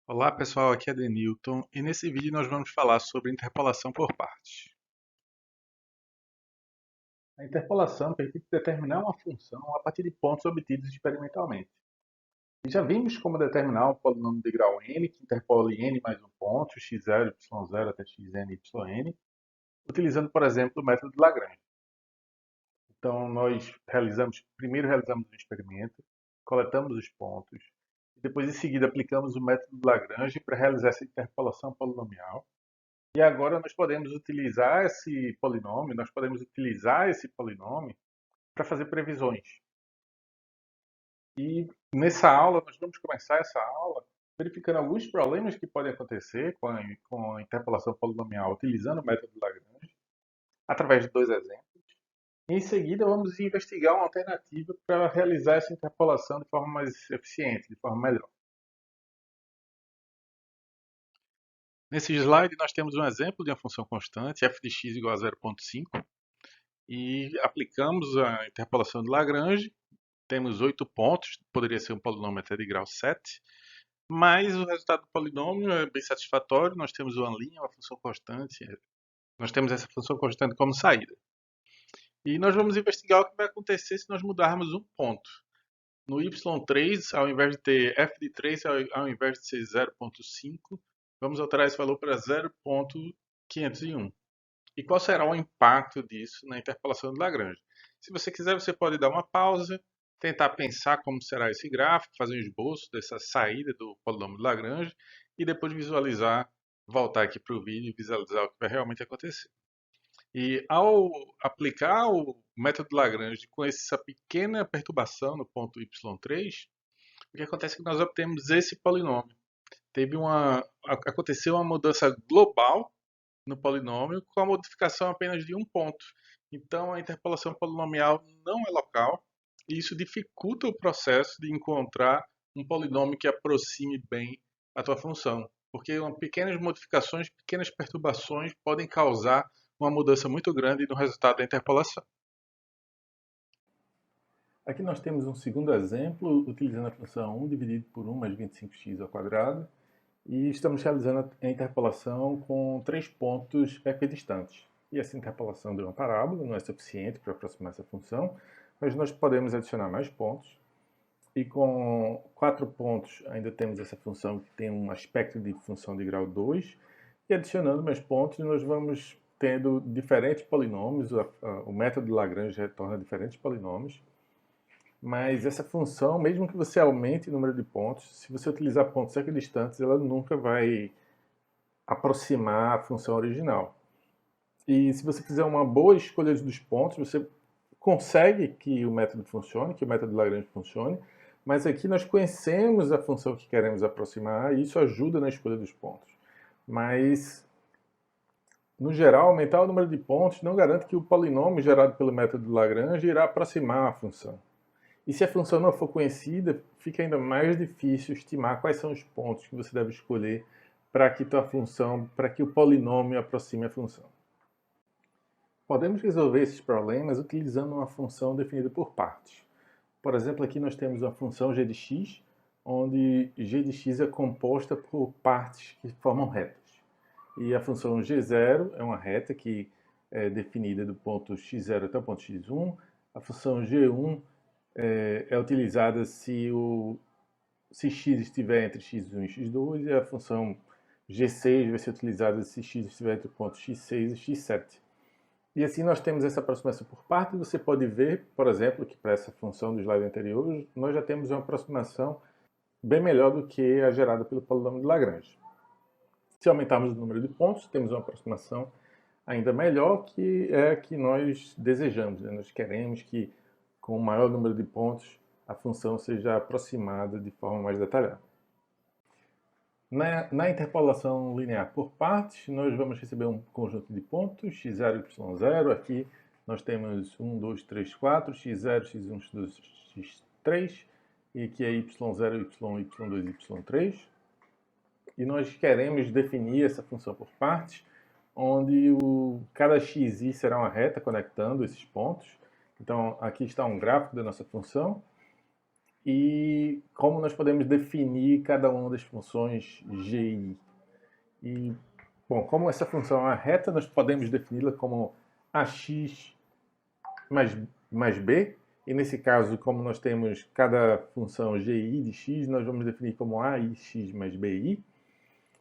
Olá pessoal, aqui é Denilton e nesse vídeo nós vamos falar sobre interpolação por partes. A interpolação permite determinar uma função a partir de pontos obtidos experimentalmente. E já vimos como determinar um polinômio de grau n que interpola em n mais um ponto, x0, y0 até xn e yn, utilizando, por exemplo, o método de Lagrange. Então primeiro realizamos um experimento, coletamos os pontos, e depois em seguida aplicamos o método de Lagrange para realizar essa interpolação polinomial. E agora nós podemos utilizar esse polinômio para fazer previsões. E nessa aula, nós vamos começar essa aula verificando alguns problemas que podem acontecer com a interpolação polinomial utilizando o método de Lagrange, através de dois exemplos. E em seguida, vamos investigar uma alternativa para realizar essa interpolação de forma mais eficiente, de forma melhor. Nesse slide, nós temos um exemplo de uma função constante, f de x igual a 0,5, e aplicamos a interpolação de Lagrange. Temos 8 pontos, poderia ser um polinômio até de grau 7, mas o resultado do polinômio é bem satisfatório. Nós temos uma linha, uma função constante, nós temos essa função constante como saída. E nós vamos investigar o que vai acontecer se nós mudarmos um ponto. No y3, ao invés de ter f de 3, ao invés de ser 0,5, vamos alterar esse valor para 0,501. E qual será o impacto disso na interpolação de Lagrange? Se você quiser, você pode dar uma pausa, tentar pensar como será esse gráfico, fazer um esboço dessa saída do polinômio de Lagrange e depois visualizar, voltar aqui para o vídeo e visualizar o que vai realmente acontecer. E ao aplicar o método de Lagrange com essa pequena perturbação no ponto y3, o que acontece é que nós obtemos esse polinômio. Aconteceu uma mudança global no polinômio com a modificação apenas de um ponto. Então, a interpolação polinomial não é local e isso dificulta o processo de encontrar um polinômio que aproxime bem a tua função, porque pequenas modificações, pequenas perturbações podem causar uma mudança muito grande no resultado da interpolação. Aqui nós temos um segundo exemplo, utilizando a função 1 dividido por 1 mais 25x ao quadrado, e estamos realizando a interpolação com 3 pontos equidistantes. E essa interpolação de uma parábola não é suficiente para aproximar essa função, mas nós podemos adicionar mais pontos. E com 4 pontos ainda temos essa função que tem um aspecto de função de grau 2, e adicionando mais pontos nós vamos tendo diferentes polinômios, o método de Lagrange retorna diferentes polinômios. Mas essa função, mesmo que você aumente o número de pontos, se você utilizar pontos equidistantes, ela nunca vai aproximar a função original. E se você fizer uma boa escolha dos pontos, você consegue que o método funcione, que o método de Lagrange funcione, mas aqui nós conhecemos a função que queremos aproximar e isso ajuda na escolha dos pontos. Mas, no geral, aumentar o número de pontos não garante que o polinômio gerado pelo método de Lagrange irá aproximar a função. E se a função não for conhecida, fica ainda mais difícil estimar quais são os pontos que você deve escolher para que o polinômio aproxime a função. Podemos resolver esses problemas utilizando uma função definida por partes. Por exemplo, aqui nós temos uma função g de x, onde g de x é composta por partes que formam retas. E a função g0 é uma reta que é definida do ponto x0 até o ponto x1. A função g1 é utilizada se x estiver entre x1 e x2, e a função g6 vai ser utilizada se x estiver entre o ponto x6 e x7. E assim nós temos essa aproximação por partes. Você pode ver, por exemplo, que para essa função do slide anterior, nós já temos uma aproximação bem melhor do que a gerada pelo polinômio de Lagrange. Se aumentarmos o número de pontos, temos uma aproximação ainda melhor, que é a que nós desejamos. Nós queremos que, com o maior número de pontos, a função seja aproximada de forma mais detalhada. Na interpolação linear por partes, nós vamos receber um conjunto de pontos, x0 e y0. Aqui nós temos 1, 2, 3, 4, x0, x1, x2, x3, e aqui é y0, y1, y2 e y3. E nós queremos definir essa função por partes, onde cada xi será uma reta conectando esses pontos. Então, aqui está um gráfico da nossa função. e como nós podemos definir cada uma das funções g e i. Bom, como essa função é uma reta, nós podemos defini-la como ax mais b, e nesse caso, como nós temos cada função gi de x, nós vamos definir como ax mais bi.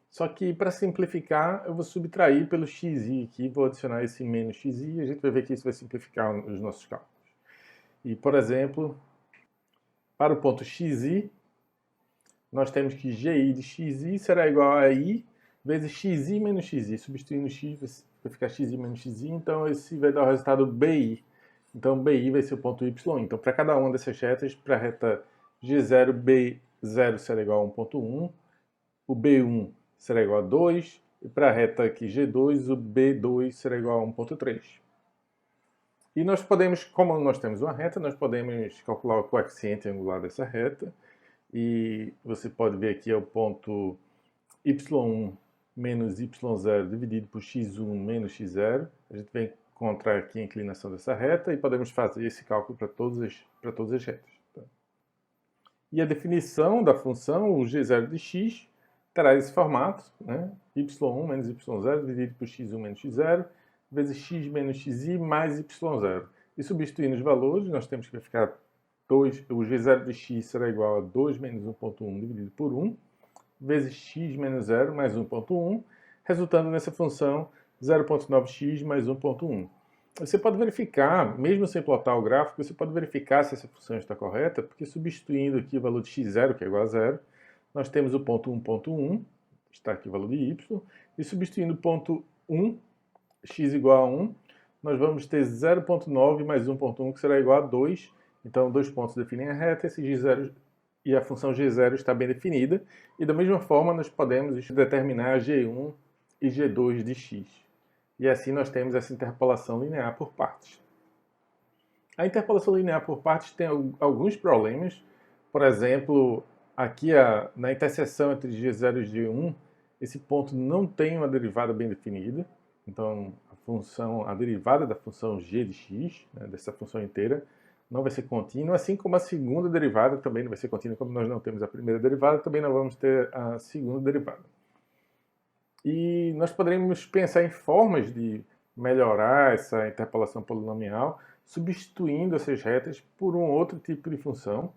Só que, para simplificar, eu vou subtrair pelo xi aqui, vou adicionar esse menos xi, e a gente vai ver que isso vai simplificar os nossos cálculos. E, por exemplo, para o ponto xi, nós temos que gi de xi será igual a i vezes xi menos xi. Substituindo x, vai ficar xi menos xi, então esse vai dar o resultado bi. Então, bi vai ser o ponto y. Então, para cada uma dessas retas, para a reta G0, B0 será igual a 1.1, o B1 será igual a 2, e para a reta aqui G2, o B2 será igual a 1.3. E nós podemos, como nós temos uma reta, nós podemos calcular o coeficiente angular dessa reta, e você pode ver aqui é o ponto y1 menos y0 dividido por x1 menos x0. A gente vai encontrar aqui a inclinação dessa reta e podemos fazer esse cálculo para todas as retas. Tá? E a definição da função, o g0 de x, terá esse formato, né? y1 menos y0 dividido por x1 menos x0, vezes x menos xi mais y0. E substituindo os valores, nós temos que ficar o g0 de x será igual a 2 menos 1.1 dividido por 1, vezes x menos 0 mais 1.1, resultando nessa função 0.9x mais 1.1. Você pode verificar, mesmo sem plotar o gráfico, você pode verificar se essa função está correta, porque substituindo aqui o valor de x0, que é igual a 0, nós temos o ponto 1.1, está aqui o valor de y, e substituindo o ponto 1, x igual a 1, nós vamos ter 0.9 mais 1.1, que será igual a 2. Então, dois pontos definem a reta, esse g0 e a função g0 está bem definida. E da mesma forma, nós podemos determinar g1 e g2 de x. E assim nós temos essa interpolação linear por partes. A interpolação linear por partes tem alguns problemas. Por exemplo, aqui na interseção entre g0 e g1, esse ponto não tem uma derivada bem definida. Então, a derivada da função g de x, né, dessa função inteira, não vai ser contínua, assim como a segunda derivada também não vai ser contínua, como nós não temos a primeira derivada, também não vamos ter a segunda derivada. E nós poderíamos pensar em formas de melhorar essa interpolação polinomial, substituindo essas retas por um outro tipo de função.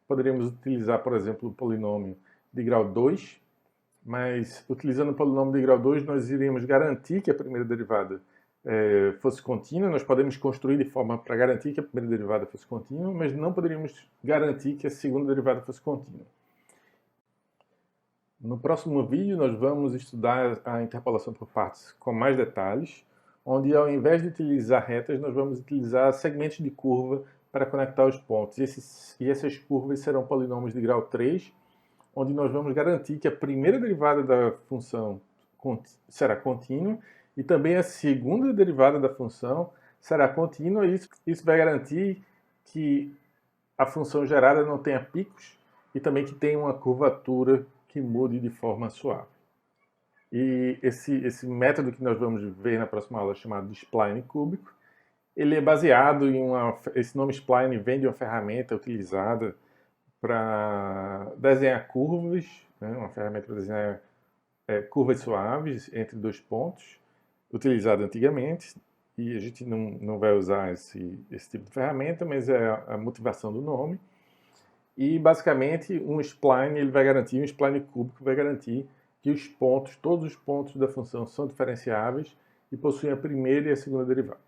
Poderíamos utilizar, por exemplo, o polinômio de grau 2, mas utilizando o polinômio de grau 2, nós iríamos garantir que a primeira derivada fosse contínua. Nós podemos construir de forma para garantir que a primeira derivada fosse contínua, mas não poderíamos garantir que a segunda derivada fosse contínua. No próximo vídeo nós vamos estudar a interpolação por partes com mais detalhes, onde ao invés de utilizar retas, nós vamos utilizar segmentos de curva para conectar os pontos. E essas curvas serão polinômios de grau 3, onde nós vamos garantir que a primeira derivada da função será contínua e também a segunda derivada da função será contínua. E isso vai garantir que a função gerada não tenha picos e também que tenha uma curvatura que mude de forma suave. E esse método que nós vamos ver na próxima aula, chamado de spline cúbico, ele é baseado em esse nome spline vem de uma ferramenta utilizada para desenhar curvas, né, uma ferramenta para desenhar curvas suaves entre dois pontos, utilizada antigamente, e a gente não vai usar esse tipo de ferramenta, mas é a motivação do nome. E basicamente um spline um spline cúbico vai garantir que todos os pontos da função são diferenciáveis e possuem a primeira e a segunda derivada.